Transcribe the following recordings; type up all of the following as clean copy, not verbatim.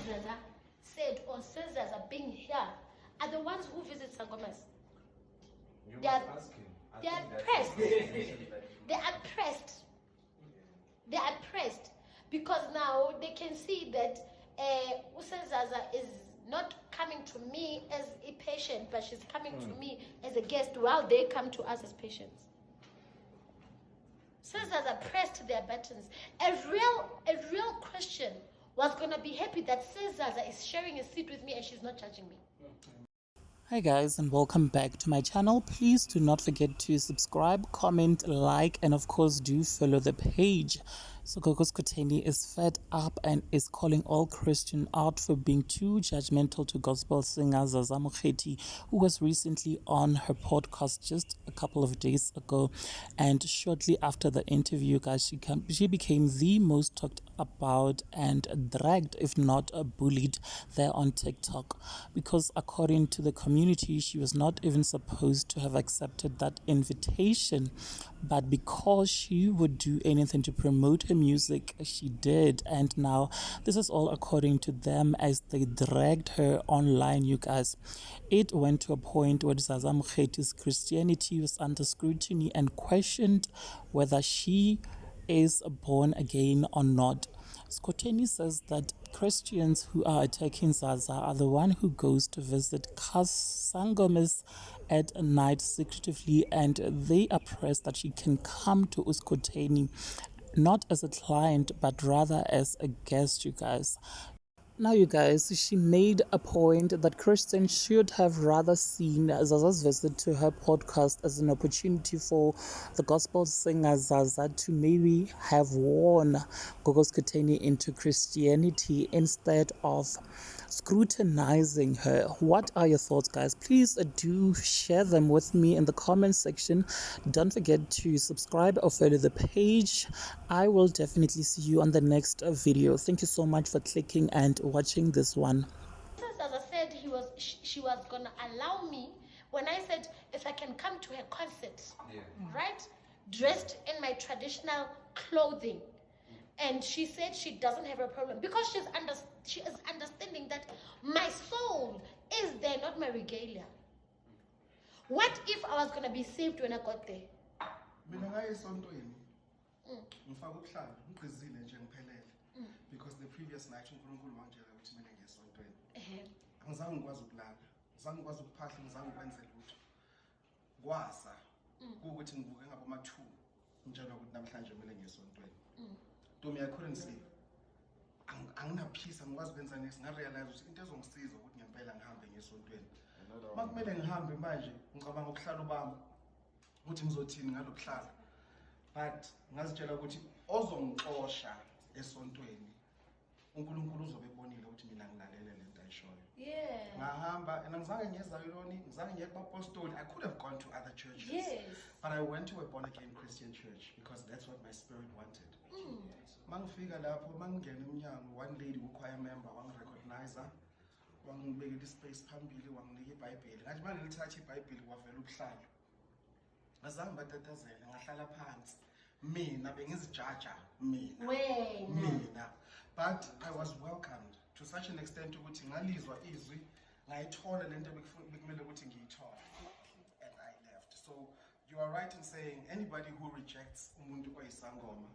Zaza said or says Zaza being here are the ones who visit sangomas. They are pressed. They are pressed. They are pressed because now they can see that Zaza is not coming to me as a patient, but she's coming to me as a guest while they come to us as patients. Zaza pressed their buttons. A real Christian was gonna be happy that Zaza is sharing a seat with me and she's not judging me. Hi guys, and welcome back to my channel. Please do not forget to subscribe, comment, like, and of course do follow the page. So Gogo Skhotheni is fed up and is calling all Christians out for being too judgmental to gospel singer Zaza Mokheti, who was recently on her podcast just a couple of days ago. And shortly after the interview, guys, she became the most talked about and dragged, if not bullied, there on TikTok, because according to the community, she was not even supposed to have accepted that invitation, but because she would do anything to promote her music, she did. And now this is all according to them as they dragged her online, you guys. It went to a point where Zaza Mokheti's Christianity was under scrutiny and questioned whether she is born again or not. Skhotheni says that Christians who are attacking Zaza are the one who goes to visit sangomas at night secretively, and they are pressed that she can come to Skhotheni not as a client but rather as a guest, you guys. Now, you guys, she made a point that Christians should have rather seen Zaza's visit to her podcast as an opportunity for the gospel singer Zaza to maybe have won Gogo Skhotheni into Christianity instead of scrutinizing her. What are your thoughts, guys? Please do share them with me in the comment section. Don't forget to subscribe or follow the page. I will definitely see you on the next video. Thank you so much for clicking and watching this one. As I said, she was gonna allow me when I said if I can come to her concert, right, dressed in my traditional clothing. And she said she doesn't have a problem because she is understanding that my soul is there, not my regalia. What if I was gonna be saved when I got there? Because the previous night I couldn't sleep. I'm not peace. I'm was when I realized it doesn't see the wooden and humping is so good. Macmillan humping magic, Mukabang Clalobam, Mutimzotin, I look clad. But Nazjela would also Osha is on 20. Unculus of a bonny load me and I show you. Yeah. Mahamba and I'm saying yes, I could have gone to other churches. Yes. But I went to a born again Christian church because that's what my spirit wanted. Mangfika lapho mangena umnyango, one lady choir member wangirecognizer, wangibeka ispace phambili, wanginika iBhayibheli. Ngathi mangilithatha iBhayibheli wavela ubuhlalo. Azange batatazele, ngahlala phansi. Mina bengizijaja mina. But I was welcomed to such an extent ukuthi ngalizwa izwi, ngayithola lento bekumele ukuthi ngiyithola. And I left. So you are right in saying anybody who rejects umuntu oyisangoma,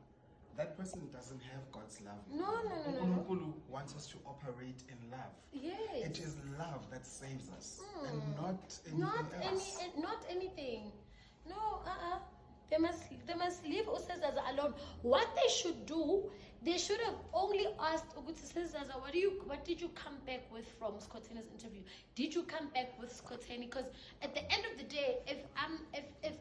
that person doesn't have God's love. No. Unkulunkulu wants us to operate in love. Yes. It is love that saves us, and not anything else. Not anything. No, They must leave Zaza alone. What they should do, they should have only asked Zaza, what did you come back with from Skhotheni's interview? Did you come back with Skhotheni? Because at the end of the day, if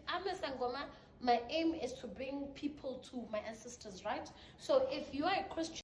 I'm a sangoma, my aim is to bring people to my ancestors, right? So if you are a Christian,